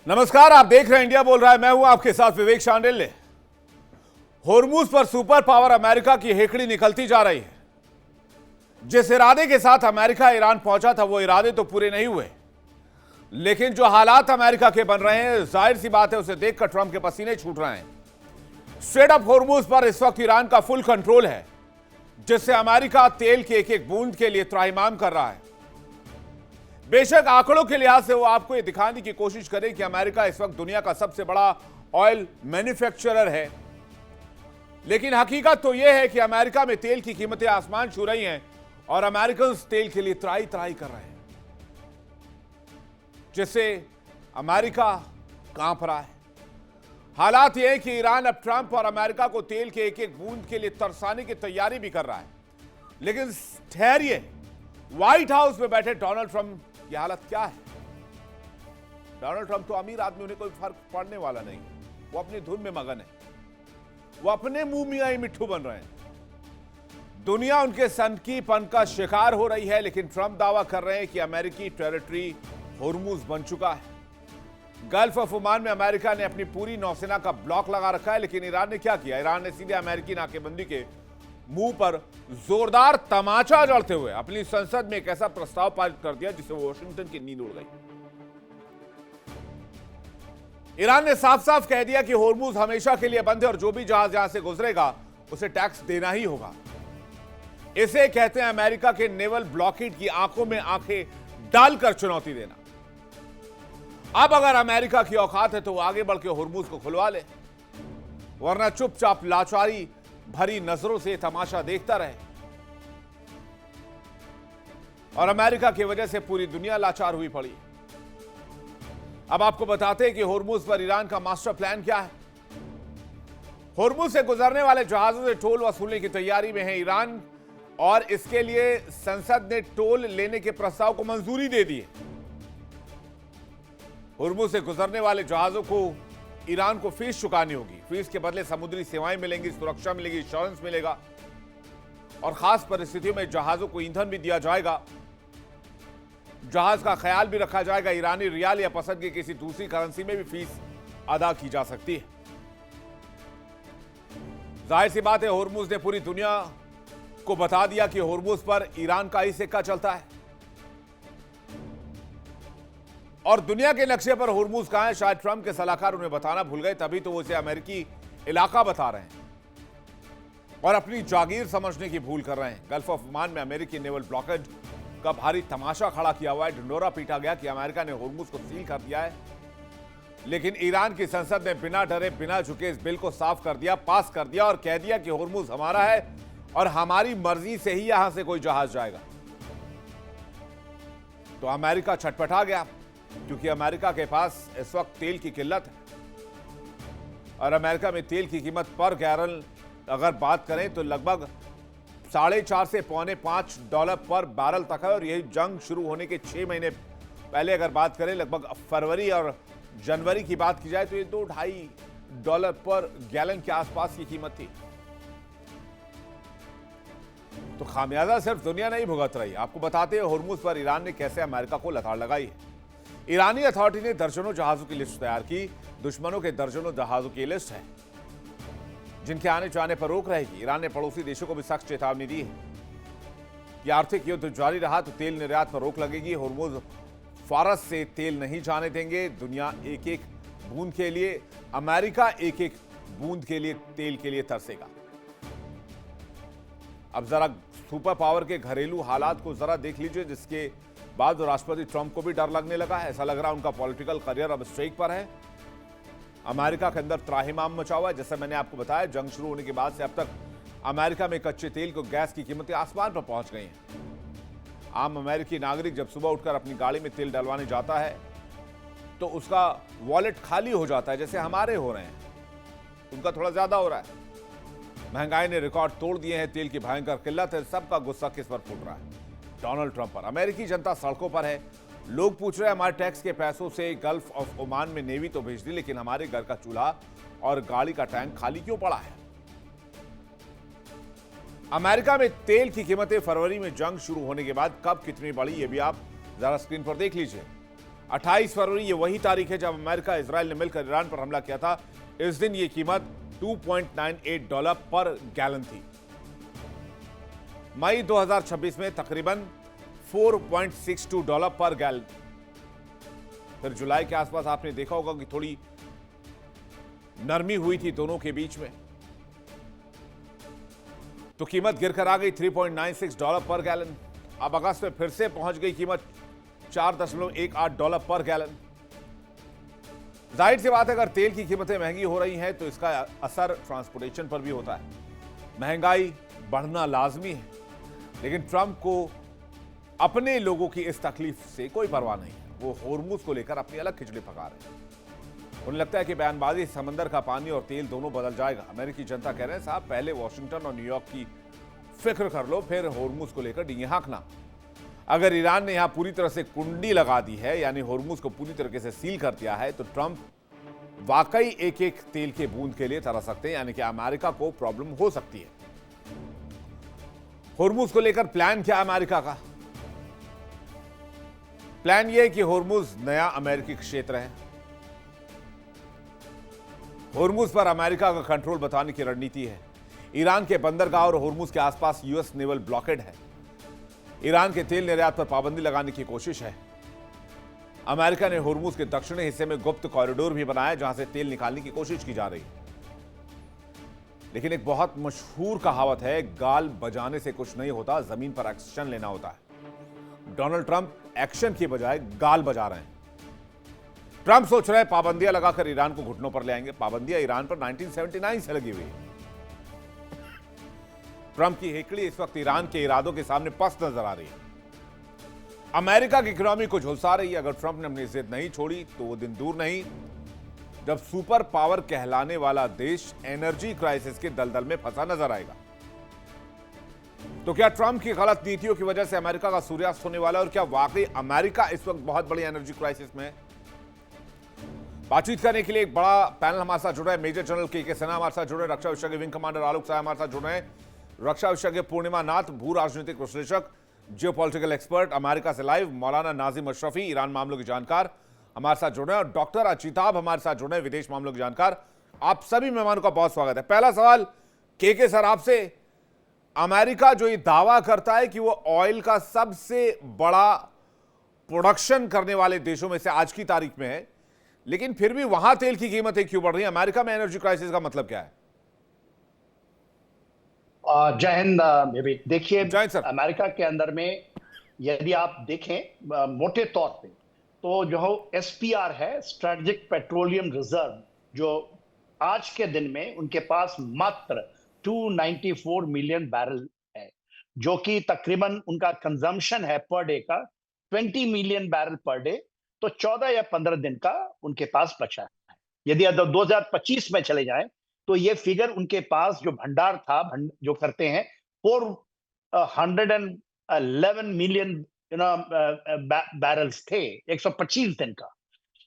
नमस्कार, आप देख रहे हैं इंडिया बोल रहा है। मैं हूं आपके साथ विवेक शांडिल्य। होर्मुज पर सुपर पावर अमेरिका की हेकड़ी निकलती जा रही है। जिस इरादे के साथ अमेरिका ईरान पहुंचा था वो इरादे तो पूरे नहीं हुए, लेकिन जो हालात अमेरिका के बन रहे हैं, जाहिर सी बात है उसे देखकर ट्रंप के पसीने छूट रहे हैं। स्ट्रेट अप होर्मुज पर इस वक्त ईरान का फुल कंट्रोल है, जिससे अमेरिका तेल की एक एक बूंद के लिए त्राहिमाम कर रहा है। बेशक आंकड़ों के लिहाज से वो आपको ये दिखाने की कोशिश करे कि अमेरिका इस वक्त दुनिया का सबसे बड़ा ऑयल मैन्युफैक्चरर है, लेकिन हकीकत तो यह है कि अमेरिका में तेल की कीमतें आसमान छू रही हैं और अमेरिकन तेल के लिए त्राही त्राही कर रहे हैं, जिससे अमेरिका कांप रहा है। हालात यह है कि ईरान अब ट्रंप और अमेरिका को तेल के एक एक बूंद के लिए तरसाने की तैयारी भी कर रहा है। लेकिन ठहरिए, व्हाइट हाउस में बैठे डोनाल्ड ट्रंप की हालत क्या है? डोनाल्ड ट्रंप तो अमीर आदमी, उन्हें कोई फर्क पड़ने वाला नहीं। वो अपनी धुन में मगन है, वो अपने मुंह मियां ही मिट्ठू बन रहे हैं। दुनिया उनके सनकीपन का शिकार हो रही है, लेकिन ट्रंप दावा कर रहे हैं कि अमेरिकी टेरिटरी होर्मुज बन चुका है। गल्फ ऑफ ओमान में अमेरिका ने अपनी पूरी नौसेना का ब्लॉक लगा रखा है, लेकिन ईरान ने क्या किया? ईरान ने सीधे अमेरिकी नाकेबंदी के मुंह पर जोरदार तमाचा जड़ते हुए अपनी संसद में एक ऐसा प्रस्ताव पारित कर दिया जिससे वॉशिंगटन की नींद उड़ गई। ईरान ने साफ साफ कह दिया कि होर्मुज हमेशा के लिए बंद है और जो भी जहाज यहां से गुजरेगा उसे टैक्स देना ही होगा। इसे कहते हैं अमेरिका के नेवल ब्लॉकेड की आंखों में आंखें डालकर चुनौती देना। अब अगर अमेरिका की औकात है तो वो आगे बढ़ के होर्मुज को खुलवा ले, वरना चुपचाप लाचारी भरी नजरों से तमाशा देखता रहे। और अमेरिका की वजह से पूरी दुनिया लाचार हुई पड़ी। अब आपको बताते हैं कि होर्मुज पर ईरान का मास्टर प्लान क्या है। होर्मुज से गुजरने वाले जहाजों से टोल वसूलने की तैयारी में है ईरान, और इसके लिए संसद ने टोल लेने के प्रस्ताव को मंजूरी दे दी है। होर्मुज से गुजरने वाले जहाजों को ईरान को फीस चुकानी होगी। फीस के बदले समुद्री सेवाएं मिलेंगी, सुरक्षा मिलेगी, इंश्योरेंस मिलेगा, और खास परिस्थितियों में जहाजों को ईंधन भी दिया जाएगा। जहाज का ख्याल भी रखा जाएगा। ईरानी रियाल या पसंद की किसी दूसरी करेंसी में भी फीस अदा की जा सकती है। जाहिर सी बात है, होर्मुज ने पूरी दुनिया को बता दिया कि होर्मुज पर ईरान का ही सिक्का चलता है, और दुनिया के नक्शे पर होर्मुज कहां है शायद ट्रंप के सलाहकार उन्हें बताना भूल गए, तभी तो वो इसे अमेरिकी इलाका बता रहे हैं और अपनी जागीर समझने की भूल कर रहे हैं। गल्फ ऑफ ओमान में अमेरिकी नेवल ब्लॉकेड का भारी तमाशा खड़ा किया हुआ है। ढिंडोरा पीटा गया कि अमेरिका ने होर्मुज को सील कर दिया है, लेकिन ईरान की संसद ने बिना डरे बिना झुके इस बिल को साफ कर दिया, पास कर दिया और कह दिया कि होर्मुज हमारा है और हमारी मर्जी से ही यहां से कोई जहाज जाएगा। तो अमेरिका छटपटा गया, क्योंकि अमेरिका के पास इस वक्त तेल की किल्लत है, और अमेरिका में तेल की कीमत पर गैलन अगर बात करें तो लगभग 4.5 से $5 पर बैरल तक है। और यही जंग शुरू होने के 6 महीने पहले अगर बात करें, लगभग फरवरी और जनवरी की बात की जाए तो ये $2-2.5 पर गैलन के आसपास की कीमत थी। तो खामियाजा सिर्फ दुनिया नहीं भुगत रही। आपको बताते हैं होर्मुज पर ईरान ने कैसे अमेरिका को लताड़ लगाई है। ईरानी अथॉरिटी ने दर्जनों जहाजों की लिस्ट तैयार की। दुश्मनों के दर्जनों जहाजों की लिस्ट है जिनके आने जाने पर रोक रहेगी। ईरान ने पड़ोसी देशों को भी सख्त चेतावनी दी है कि आर्थिक युद्ध जारी रहा तो तेल निर्यात पर रोक लगेगी। होर्मुज फारस से तेल नहीं जाने देंगे। दुनिया एक एक बूंद के लिए, अमेरिका एक एक बूंद के लिए तेल के लिए तरसेगा। अब जरा सुपर पावर के घरेलू हालात को जरा देख लीजिए, जिसके बाद राष्ट्रपति ट्रंप को भी डर लगने लगा है। ऐसा लग रहा है उनका पॉलिटिकल करियर अब स्ट्रेक पर है। अमेरिका के अंदर त्राहिमाम मचा हुआ है। जैसे मैंने आपको बताया, जंग शुरू होने के बाद से अब तक अमेरिका में कच्चे तेल को गैस की कीमतें आसमान पर पहुंच गई हैं। आम अमेरिकी नागरिक जब सुबह उठकर अपनी गाड़ी में तेल डलवाने जाता है तो उसका वॉलेट खाली हो जाता है, जैसे हमारे हो रहे हैं। उनका थोड़ा ज्यादा हो रहा है। महंगाई ने रिकॉर्ड तोड़ दिए हैं। तेल की भयंकर किल्लत है। सबका गुस्सा किस पर फूट रहा है? डोनाल्ड ट्रंप पर। अमेरिकी जनता सड़कों पर है। लोग पूछ रहे हैं, हमारे टैक्स के पैसों से गल्फ ऑफ ओमान में नेवी तो भेज दी, लेकिन हमारे घर का चूल्हा और गाड़ी का टैंक खाली क्यों पड़ा है? अमेरिका में तेल की कीमतें फरवरी में जंग शुरू होने के बाद कब कितनी बढ़ी, ये भी आप जरा स्क्रीन पर देख लीजिए। 28 फरवरी ये वही तारीख है जब अमेरिका इजराइल ने मिलकर ईरान पर हमला किया था। इस दिन ये कीमत $2.98 पर गैलन थी। मई 2026 में तकरीबन $4.62 पर गैलन। फिर जुलाई के आसपास आपने देखा होगा कि थोड़ी नरमी हुई थी दोनों के बीच में, तो कीमत गिरकर आ गई $3.96 पर गैलन। अब अगस्त में फिर से पहुंच गई कीमत $4.18 पर गैलन। जाहिर सी बात है, अगर तेल की कीमतें महंगी हो रही हैं तो इसका असर ट्रांसपोर्टेशन पर भी होता है। महंगाई बढ़ना लाजमी है, लेकिन ट्रंप को अपने लोगों की इस तकलीफ से कोई परवाह नहीं है। वो होर्मुज को लेकर अपनी अलग खिचड़ी पका रहे हैं। उन्हें लगता है कि बयानबाजी समंदर का पानी और तेल दोनों बदल जाएगा। अमेरिकी जनता कह रहे हैं, साहब पहले वॉशिंगटन और न्यूयॉर्क की फिक्र कर लो, फिर होर्मुज को लेकर डींगे हाँकना। अगर ईरान ने यहां पूरी तरह से कुंडी लगा दी है, यानी होर्मुज को पूरी तरीके से सील कर दिया है, तो ट्रंप वाकई एक एक तेल के बूंद के लिए तरस सकते हैं, यानी कि अमेरिका को प्रॉब्लम हो सकती है। होर्मुज को लेकर प्लान क्या है अमेरिका का? प्लान यह है कि होर्मुज नया अमेरिकी क्षेत्र है। होर्मुज पर अमेरिका का कंट्रोल बताने की रणनीति है। ईरान के बंदरगाह और होर्मुज के आसपास यूएस नेवल ब्लॉकेड है। ईरान के तेल निर्यात पर पाबंदी लगाने की कोशिश है। अमेरिका ने होर्मुज के दक्षिणी हिस्से में गुप्त कॉरिडोर भी बनाया, जहां से तेल निकालने की कोशिश की जा रही है। लेकिन एक बहुत मशहूर कहावत है, गाल बजाने से कुछ नहीं होता, जमीन पर एक्शन लेना होता है। डोनाल्ड ट्रंप एक्शन की बजाय गाल बजा रहे हैं। ट्रंप सोच रहे हैं पाबंदियां लगाकर ईरान को घुटनों पर ले आएंगे। पाबंदियां ईरान पर 1979 से लगी हुई है। ट्रंप की हेकड़ी इस वक्त ईरान के इरादों के सामने पस्त नजर आ रही है। अमेरिका की इकोनॉमी को झुलसा रही है। अगर ट्रंप ने अपनी जिद नहीं छोड़ी तो वो दिन दूर नहीं जब सुपर पावर कहलाने वाला देश एनर्जी क्राइसिस के दलदल में फंसा नजर आएगा। तो क्या ट्रंप की गलत नीतियों की वजह से अमेरिका का सूर्यास्त होने वाला है, और क्या वाकई अमेरिका इस वक्त बहुत बड़ी एनर्जी क्राइसिस में है? बातचीत करने के लिए एक बड़ा पैनल हमारे साथ जुड़ रहा है। मेजर जनरल के सिन्हा हमारे साथ जुड़े, रक्षा विशेषज्ञ विंग कमांडर आलोक साय हमारे साथ जुड़ रहे हैं, रक्षा विशेषज्ञ पूर्णिमा नाथ, भू राजनीतिक विश्लेषक, जियोपॉलिटिकल एक्सपर्ट अमेरिका से लाइव, मौलाना नाजिम अशरफी, ईरान मामलों के जानकार हमारे साथ जुड़ रहे हैं, और डॉक्टर अचिताभ हमारे साथ जुड़ रहे हैं, विदेश मामलों के जानकार। आप सभी मेहमानों का बहुत स्वागत है। पहला सवाल के सर आपसे, अमेरिका जो ये दावा करता है कि वो ऑयल का सबसे बड़ा प्रोडक्शन करने वाले देशों में से आज की तारीख में है, लेकिन फिर भी वहां तेल की कीमतें क्यों बढ़ रही हैं? अमेरिका में एनर्जी क्राइसिस का मतलब क्या है? जय हिंद। देखिए, जय सर। अमेरिका के अंदर में यदि आप देखें मोटे तौर पे, तो जो एसपीआर है, स्ट्रेटेजिक पेट्रोलियम रिजर्व, जो आज के दिन में उनके पास मात्र 294 मिलियन बैरल है, जो कि तकरीबन उनका कंजम्पशन है पर डे का 20 मिलियन बैरल पर डे। तो 14 या 15 दिन का उनके पास बचा है। यदि 2025 में चले जाएं तो ये फिगर उनके पास जो भंडार था, जो करते हैं 411 मिलियन बैरल्स थे 125 दिन का।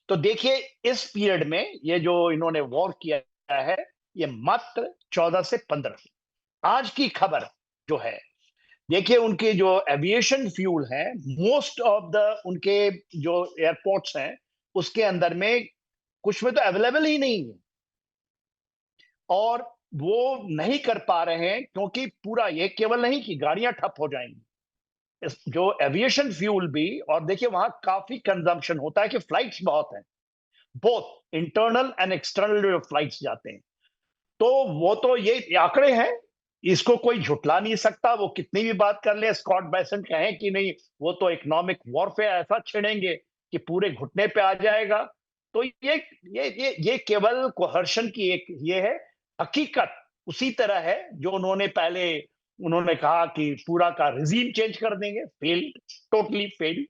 तो देखिए, इस पीरियड में ये जो इन्होंने वॉर किया है, ये मात्र 14 से 15। आज की खबर जो है, देखिए उनके जो एविएशन फ्यूल है, मोस्ट ऑफ द उनके जो एयरपोर्ट्स हैं उसके अंदर में कुछ में तो अवेलेबल ही नहीं है, और वो नहीं कर पा रहे हैं क्योंकि पूरा, ये केवल नहीं कि गाड़ियां ठप हो जाएंगी, जो एविएशन फ्यूल भी, और देखिए वहां काफी कंजम्पशन होता है कि फ्लाइट्स बहुत हैं, both internal and external flights जाते हैं। तो वो तो ये आंकड़े हैं, इसको कोई झुटला नहीं सकता। वो कितनी भी बात कर ले, स्कॉट बेसेंट कहें कि नहीं, वो तो इकोनॉमिक वॉरफेयर ऐसा छेड़ेंगे कि पूरे घुटने पे आ जाएगा। तो ये केवल कोहर्शन की एक ये है। हकीकत उसी तरह है जो उन्होंने कहा कि पूरा का रिजीम चेंज कर देंगे, फेल्ड, टोटली फेल्ड।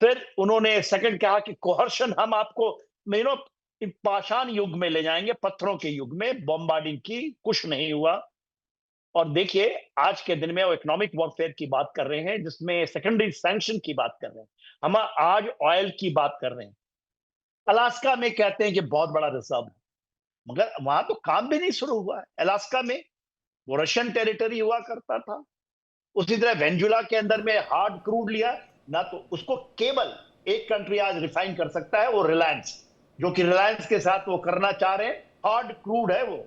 फिर उन्होंने सेकंड कहा कि कोहर्शन, हम आपको पाषाण युग में ले जाएंगे, पत्थरों के युग में, बॉम्बार्डिंग की, कुछ नहीं हुआ। और देखिए आज के दिन में वो इकोनॉमिक वॉरफेयर की बात कर रहे हैं, जिसमें सेकेंडरी सैंक्शन की बात कर रहे हैं। हम आज ऑयल की बात कर रहे हैं। अलास्का में कहते हैं कि बहुत बड़ा रिजर्व है, मगर वहां तो काम भी नहीं शुरू हुआ है। अलास्का में वो रशियन टेरिटरी हुआ करता था। उसी तरह वेनेजुएला के अंदर में हार्ड क्रूड लिया ना, तो उसको केवल एक कंट्री आज रिफाइन कर सकता है, वो रिलायंस, जो कि रिलायंस के साथ वो करना चाह रहे हैं। हार्ड क्रूड है वो,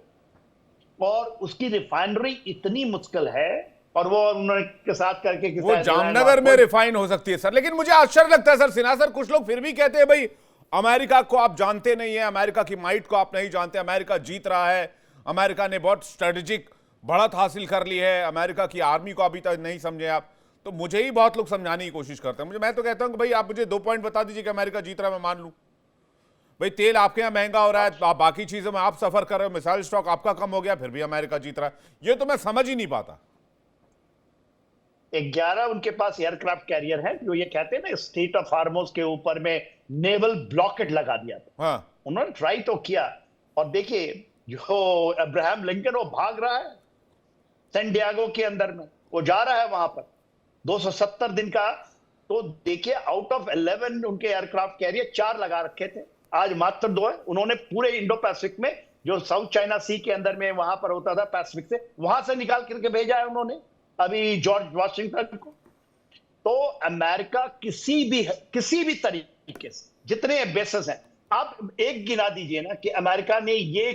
और उसकी रिफाइनरी इतनी मुश्किल है, और वो उन्होंने के साथ करके वो जामनगर में रिफाइन हो सकती है सर। लेकिन मुझे आश्चर्य लगता है सर सिन्हा सर, कुछ लोग फिर भी कहते हैं भाई अमेरिका को आप जानते नहीं है, अमेरिका की माइट को आप नहीं जानते, अमेरिका जीत रहा है, अमेरिका ने बहुत स्ट्रेटेजिक बढ़त हासिल कर ली है, अमेरिका की आर्मी को अभी तक नहीं समझे आप। तो मुझे ही बहुत लोग समझाने की कोशिश करते हैं। मैं तो कहता हूं कि भाई आप मुझे 2 पॉइंट बता दीजिए कि अमेरिका जीत रहा है, मैं मान लूं। भाई तेल आपके यहाँ महंगा हो रहा है, आप बाकी चीजों में आप सफर कर रहे हो, मिसाइल स्टॉक आपका कम हो गया, फिर भी अमेरिका जीत रहा है। ये तो मैं समझ ही नहीं पाता। 11 उनके पास एयरक्राफ्ट कैरियर है, जो ये कहते हैं ना स्टेट ऑफ हार्मोस के ऊपर में नेवल ब्लॉकेट लगा दिया था। हाँ, उन्होंने ट्राई तो किया, और देखिए जो अब्राहम लिंकन वो भाग रहा है सैन डियागो के अंदर में, वो जा रहा है वहां पर 270 दिन का। तो देखिए आउट ऑफ 11 उनके एयरक्राफ्ट कैरियर 4 लगा रखे थे, आज मात्र 2 है। उन्होंने पूरे इंडो पैसिफिक में, जो साउथ चाइना सी के अंदर में वहां पर होता था पैसिफिक से, वहां से निकाल करके भेजा है उन्होंने अभी जॉर्ज वाशिंगटन को। तो अमेरिका किसी भी तरीके से, जितने बेसेस हैं, आप एक गिना दीजिए ना कि अमेरिका ने ये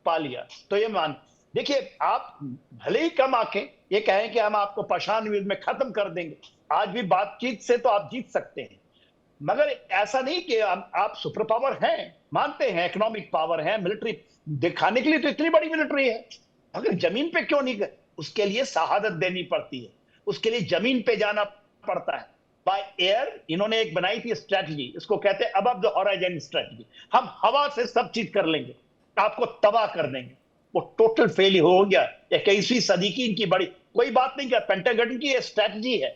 पा लिया, तो ये मान, देखिए आप भले ही कम आंखें ये कहें कि हम आपको पाषाण युद्ध में खत्म कर देंगे, आज भी बातचीत से तो आप जीत सकते हैं, मगर ऐसा नहीं कि आप सुपर पावर हैं, मानते हैं इकोनॉमिक पावर है, मिलिट्री दिखाने के लिए तो इतनी बड़ी मिलिट्री है, अगर जमीन पे क्यों नहीं गए? उसके लिए शहादत देनी पड़ती है, उसके लिए जमीन पे जाना पड़ता है। बाय एयर इन्होंने एक बनाई थी स्ट्रेटजी, इसको कहते हैं अबव द हॉराइजन स्ट्रेटजी। हम हवा से सब चीज कर लेंगे, आपको तबाह कर देंगे। वो टोटल फेल हो गया। 21वीं सदी की इनकी बड़ी कोई बात नहीं, क्या पेंटागन की स्ट्रेटजी है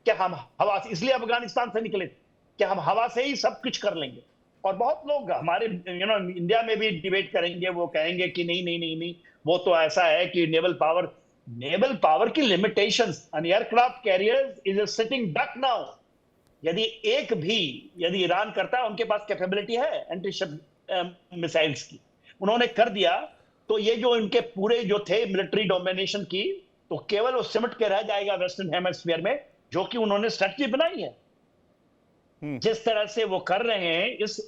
कि हम हवा से, इसलिए अफगानिस्तान से निकले कि हम हवा से ही सब कुछ कर लेंगे। और बहुत लोग हमारे इंडिया में भी डिबेट करेंगे, वो कहेंगे कि नहीं नहीं नहीं नहीं, वो तो ऐसा है कि नेवल पावर की limitations, an aircraft carrier is a sitting duck now. यदि ईरान करता है, उनके पास कैपेबिलिटी है एंटी शिप मिसाइल्स की, उन्होंने कर दिया, तो ये जो इनके पूरे जो थे मिलिट्री डोमिनेशन की, तो केवल वो सिमट के रह जाएगा वेस्टर्न हेमिस्फीयर में, जो कि उन्होंने स्ट्रेटजी बनाई है। जिस तरह से वो कर रहे हैं इस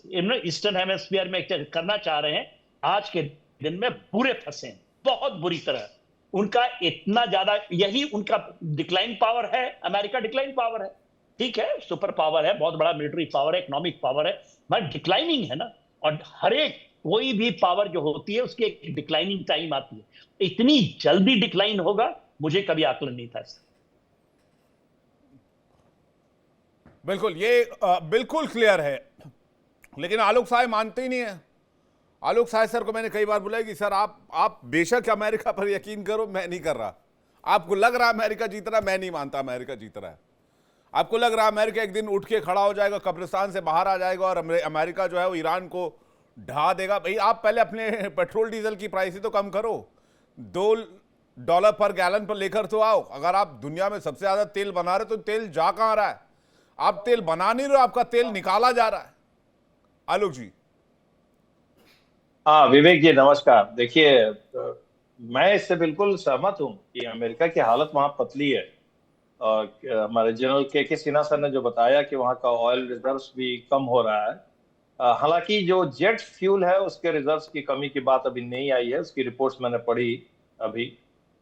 ईस्टर्न हेमिस्फीयर में करना चाह रहे हैं, आज के दिन में पूरे फंसे हैं बहुत बुरी तरह। उनका इतना ज्यादा, यही उनका डिक्लाइन पावर है। अमेरिका डिक्लाइन पावर है, ठीक है, सुपर पावर है, बहुत बड़ा मिलिट्री पावर है, इकोनॉमिक पावर है, मगर डिक्लाइनिंग है ना। और हर एक कोई भी पावर जो होती है उसकी एक डिक्लाइनिंग टाइम आती है। इतनी जल्दी डिक्लाइन होगा, मुझे कभी आकलन नहीं था इसका। बिल्कुल, ये बिल्कुल क्लियर है। लेकिन आलोक साहब मानते ही नहीं है। आलोक साहब सर को मैंने कई बार बोला कि सर आप बेशक अमेरिका पर यकीन करो, मैं नहीं कर रहा। आपको लग रहा है अमेरिका जीत रहा है, मैं नहीं मानता अमेरिका जीत रहा है। आपको लग रहा है अमेरिका एक दिन उठ के खड़ा हो जाएगा, कब्रिस्तान से बाहर आ जाएगा और अमेरिका जो है वो ईरान को ढा देगा। भाई आप पहले अपने पेट्रोल डीजल की प्राइस तो कम करो, $2 पर गैलन पर लेकर तो आओ। अगर आप दुनिया में सबसे ज्यादा तेल बना रहे तो तेल जा कहां रहा है? आप तेल बना नहीं रहे, आपका तेल निकाला जा रहा है। आलोक जी। हाँ विवेक जी नमस्कार। देखिए मैं इससे बिल्कुल सहमत हूँ कि अमेरिका की हालत वहाँ पतली है। और हमारे जनरल के सिन्हा सर ने जो बताया कि वहाँ का ऑयल रिजर्व्स भी कम हो रहा है। हालांकि जो जेट फ्यूल है उसके रिजर्व्स की कमी की बात अभी नहीं आई है, उसकी रिपोर्ट्स मैंने पढ़ी अभी,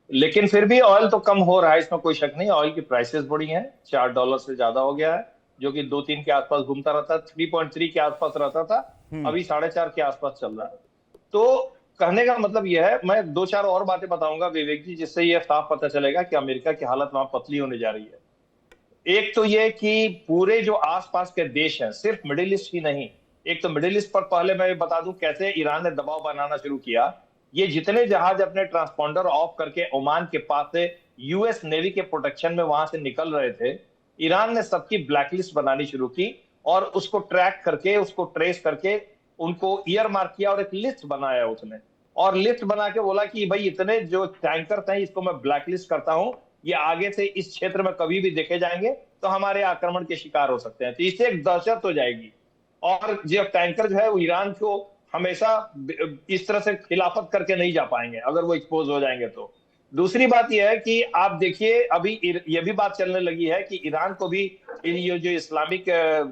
लेकिन फिर भी ऑयल तो कम हो रहा है, इसमें कोई शक नहीं। ऑयल की प्राइसेस बढ़ी हैं, $4 से ज्यादा हो गया है, जो कि 2-3 के आसपास घूमता रहता, 3.3 के आसपास रहता था, अभी 4.5 के आसपास चल रहा है। तो कहने का मतलब यह है, मैं 2-4 और बातें बताऊंगा विवेक जी, जिससे यह साफ पता चलेगा कि अमेरिका की हालत वहां पतली होने जा रही है। एक तो यह कि पूरे जो आसपास के देश हैं, सिर्फ मिडिल ईस्ट ही नहीं, एक तो मिडिल ईस्ट पर पहले मैं बता दूं कैसे ईरान ने दबाव बनाना शुरू किया। ये जितने जहाज अपने ट्रांसपॉन्डर ऑफ करके ओमान के पास से यूएस नेवी के प्रोटेक्शन में वहां से निकल रहे थे, ईरान ने सबकी ब्लैकलिस्ट बनानी शुरू की और उसको ट्रैक करके, उसको ट्रेस करके उनको ईयर मार्क किया और एक लिस्ट बनाया उसने, और लिस्ट बना के बोला कि भाई इतने जो टैंकर हैं इसको मैं ब्लैकलिस्ट करता हूं, ये आगे से इस क्षेत्र में कभी भी देखे जाएंगे तो हमारे आक्रमण के शिकार हो सकते हैं। तो इससे एक दहशत हो जाएगी, और जो टैंकर जो है वो ईरान को हमेशा इस तरह से खिलाफत करके नहीं जा पाएंगे अगर वो एक्सपोज हो जाएंगे तो। दूसरी बात यह है कि आप देखिए अभी ये भी बात चलने लगी है कि ईरान को भी ये जो इस्लामिक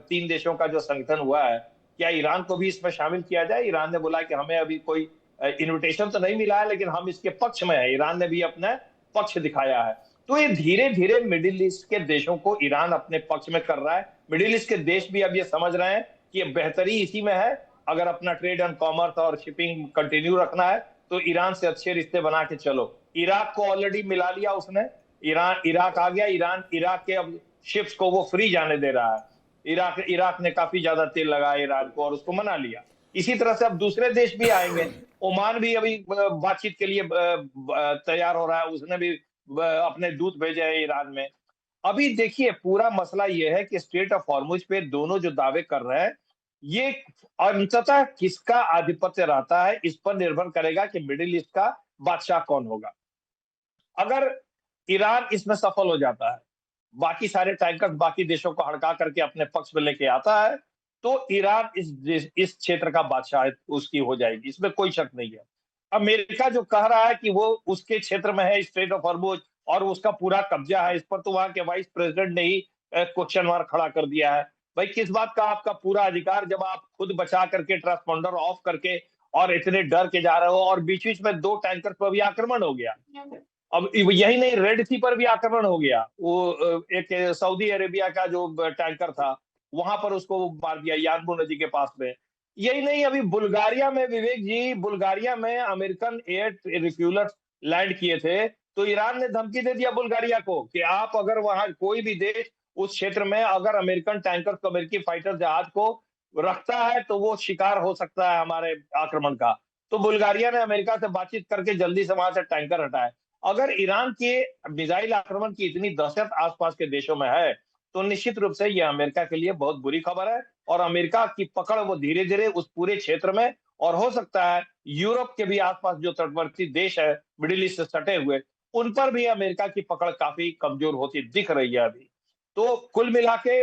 3 देशों का जो संगठन हुआ है, क्या ईरान को भी इसमें शामिल किया जाए। ईरान ने बोला कि हमें अभी कोई इनविटेशन तो नहीं मिला है, लेकिन हम इसके पक्ष में है। ईरान ने भी अपना पक्ष दिखाया है। तो ये धीरे धीरे मिडिल ईस्ट के देशों को ईरान अपने पक्ष में कर रहा है। मिडिल ईस्ट के देश भी अब ये समझ रहे हैं कि ये बेहतरी इसी में है। अगर अपना ट्रेड एंड कॉमर्स और शिपिंग कंटिन्यू रखना है तो ईरान से अच्छे रिश्ते बना के चलो। इराक को ऑलरेडी मिला लिया उसने। इराक आ गया। इराक के अब शिप्स को वो फ्री जाने दे रहा है। इराक ने काफी ज्यादा तेल लगाया ईरान को और उसको मना लिया। इसी तरह से अब दूसरे देश भी आएंगे। ओमान भी अभी बातचीत के लिए तैयार हो रहा है। उसने भी अपने दूत भेजे हैं ईरान में। अभी देखिए पूरा मसला यह है कि स्ट्रेट ऑफ हॉर्मुज पे दोनों जो दावे कर रहे हैं, ये अंततः किसका आधिपत्य रहता है इस पर निर्भर करेगा कि मिडिल ईस्ट का बादशाह कौन होगा। अगर ईरान इसमें सफल हो जाता है, बाकी सारे टैंकर्स बाकी देशों को हड़का करके अपने पक्ष में लेके आता है, तो ईरान इस क्षेत्र का बादशाह उसकी हो जाएगी, इसमें कोई शक नहीं है। अमेरिका जो कह रहा है कि वो उसके क्षेत्र में है स्ट्रेट ऑफ हॉर्मुज और उसका पूरा कब्जा है, इस पर तो वहां के वाइस प्रेसिडेंट ने ही क्वेश्चन मार्क खड़ा कर दिया है। भाई किस बात का आपका पूरा अधिकार, जब आप खुद बचा करके ट्रांसपोंडर ऑफ करके और इतने डर के जा रहे हो, और बीच बीच में 2 टैंकर पर भी आक्रमण हो गया। अब यही नहीं, रेड सी पर भी आक्रमण हो गया। वो एक सऊदी अरेबिया का जो टैंकर था, वहां पर उसको मार दिया यानबू नदी के पास में। यही नहीं, अभी बुल्गारिया में विवेक जी, बुल्गारिया में अमेरिकन एयर रिफ्यूलर्स लैंड किए थे, तो ईरान ने धमकी दे दिया बुल्गारिया को कि आप अगर वहां कोई भी देश उस क्षेत्र में अगर अमेरिकन टैंकर को, अमेरिकी फाइटर जहाज को रखता है तो वो शिकार हो सकता है हमारे आक्रमण का। तो बुल्गारिया ने अमेरिका से बातचीत करके जल्दी से वहां से टैंकर हटाए। अगर ईरान के मिसाइल आक्रमण की इतनी दहशत आसपास के देशों में है, तो निश्चित रूप से यह अमेरिका के लिए बहुत बुरी खबर है। और अमेरिका की पकड़ वो धीरे धीरे उस पूरे क्षेत्र में, और हो सकता है यूरोप के भी आसपास जो तटवर्ती देश है मिडिल ईस्ट से सटे हुए, उन पर भी अमेरिका की पकड़ काफी कमजोर होती दिख रही है अभी। तो कुल मिला के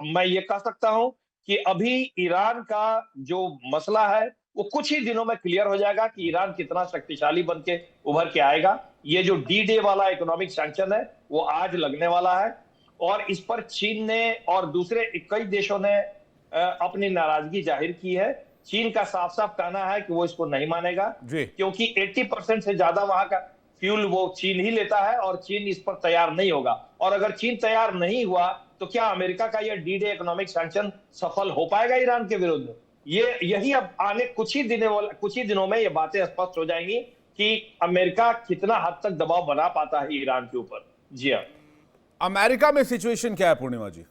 मैं ये कह सकता हूं कि अभी ईरान का जो मसला है वो कुछ ही दिनों में क्लियर हो जाएगा कि ईरान कितना शक्तिशाली बन के उभर के आएगा। ये जो D-Day वाला इकोनॉमिक सैंक्शन है वो आज लगने वाला है, और इस पर चीन ने और दूसरे कई देशों ने अपनी नाराजगी जाहिर की है। चीन का साफ साफ कहना है कि वो इसको नहीं मानेगा, क्योंकि 80% से ज्यादा वहां का फ्यूल वो चीन ही लेता है, और चीन इस पर तैयार नहीं होगा। और अगर चीन तैयार नहीं हुआ तो क्या अमेरिका का यह D-Day इकोनॉमिक सैंक्शन सफल हो पाएगा ईरान के विरुद्ध? यही अब आने कुछ ही दिनों में ये बातें स्पष्ट हो जाएंगी कि अमेरिका कितना हद तक दबाव बना पाता है ईरान के ऊपर। जी हाँ। अमेरिका में सिचुएशन क्या है पूर्णिमा जी?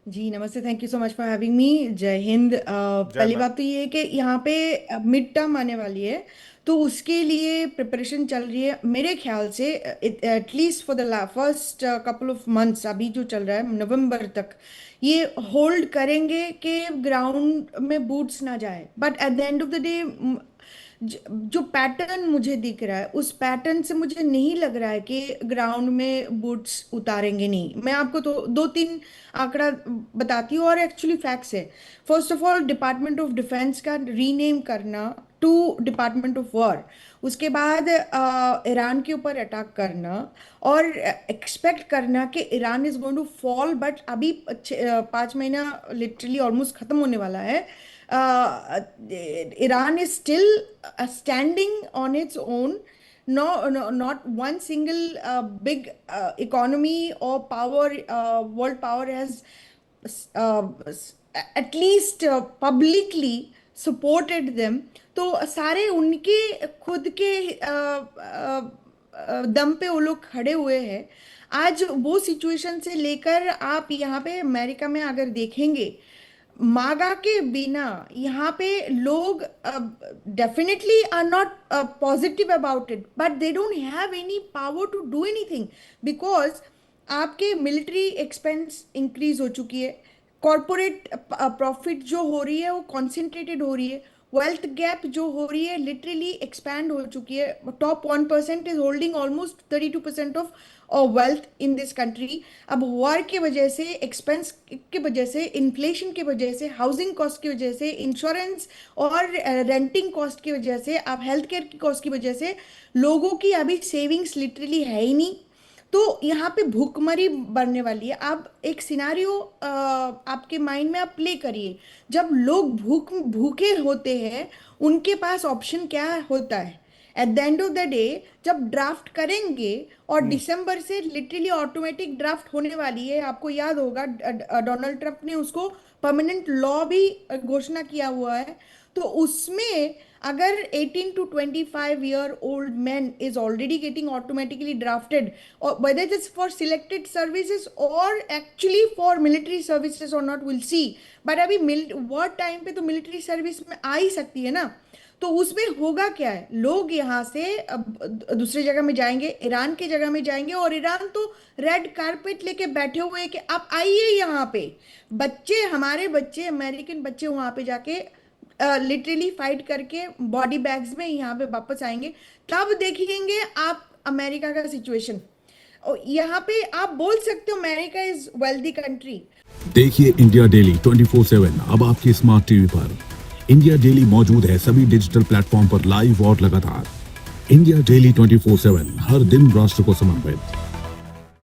जी नमस्ते, thank you so much for having me. जय हिंद। पहली बात तो ये है कि यहाँ पे मिड टर्म आने वाली है, तो उसके लिए प्रिपरेशन चल रही है मेरे ख्याल से। At least for the first couple of months, अभी जो चल रहा है नवंबर तक, ये होल्ड करेंगे कि ग्राउंड में बूट्स ना जाए। But at the end of the day जो पैटर्न मुझे दिख रहा है, उस पैटर्न से मुझे नहीं लग रहा है कि ग्राउंड में बूट्स उतारेंगे नहीं। मैं आपको तो 2-3 आंकड़ा बताती हूँ, और एक्चुअली फैक्ट्स है। First of all, department of defence का रीनेम करना टू डिपार्टमेंट ऑफ वॉर, उसके बाद ईरान के ऊपर अटैक करना और एक्सपेक्ट करना कि Iran is going to fall. But अभी 5 महीना लिटरली ऑलमोस्ट खत्म होने वाला है। Iran is still standing on its own. No, not one single big economy or power, world power has at least publicly supported them. तो सारे उनके खुद के दम पे वो लोग खड़े हुए हैं। आज वो सिचुएशन से लेकर आप यहाँ पे अमेरिका में अगर देखेंगे, मागा के बिना यहाँ पे लोग definitely are not positive about it, but they don't have any power to do anything, because आपके मिलिट्री एक्सपेंस इंक्रीज हो चुकी है, कॉरपोरेट प्रॉफिट जो हो रही है वो कॉन्सेंट्रेटेड हो रही है, वेल्थ गैप जो हो रही है लिटरली एक्सपैंड हो चुकी है। Top 1% is holding almost 32% of wealth in this country. अब वॉर की वजह से, एक्सपेंस की वजह से, इन्फ्लेशन की वजह से, हाउसिंग कॉस्ट की वजह से, इंश्योरेंस और रेंटिंग कॉस्ट की वजह से, अब हेल्थ केयर की कॉस्ट की वजह से लोगों की अभी सेविंग्स लिटरली है ही नहीं। तो यहाँ पे भूखमरी बढ़ने वाली है। आप एक सिनारियो आपके माइंड में आप प्ले करिए, जब लोग भूखे होते हैं उनके पास ऑप्शन क्या होता है? At the end of the day जब ड्राफ्ट करेंगे, और दिसंबर से लिटरली ऑटोमेटिक ड्राफ्ट होने वाली है, आपको याद होगा डोनाल्ड ट्रंप ने उसको परमानेंट लॉ भी घोषणा किया हुआ है। तो उसमें अगर 18 to 25 year old men is already getting automatically drafted, or whether it is for selected services or actually for military services or not, we'll see. but अभी वॉर टाइम पे तो मिलिट्री सर्विस में आ ही सकती है ना। तो उसमें होगा क्या है, लोग यहाँ से दूसरी जगह में जाएंगे, ईरान की जगह में जाएंगे, और ईरान तो रेड कारपेट लेके बैठे हुए हैं कि आप आइए यहाँ पे। बच्चे, हमारे बच्चे, अमेरिकन बच्चे वहाँ पे जाके लिटरली फाइट करके बॉडी बैग्स में यहाँ पे वापस आएंगे। तब देखेंगे आप अमेरिका का सिचुएशन। यहाँ पे आप बोल सकते हो अमेरिका इज वेल्दी कंट्री। देखिए इंडिया डेली 24/7 अब आपके स्मार्ट टीवी पर। इंडिया डेली मौजूद है सभी डिजिटल प्लेटफॉर्म पर लाइव और लगातार। इंडिया डेली 24/7 हर दिन राष्ट्र को समर्पित।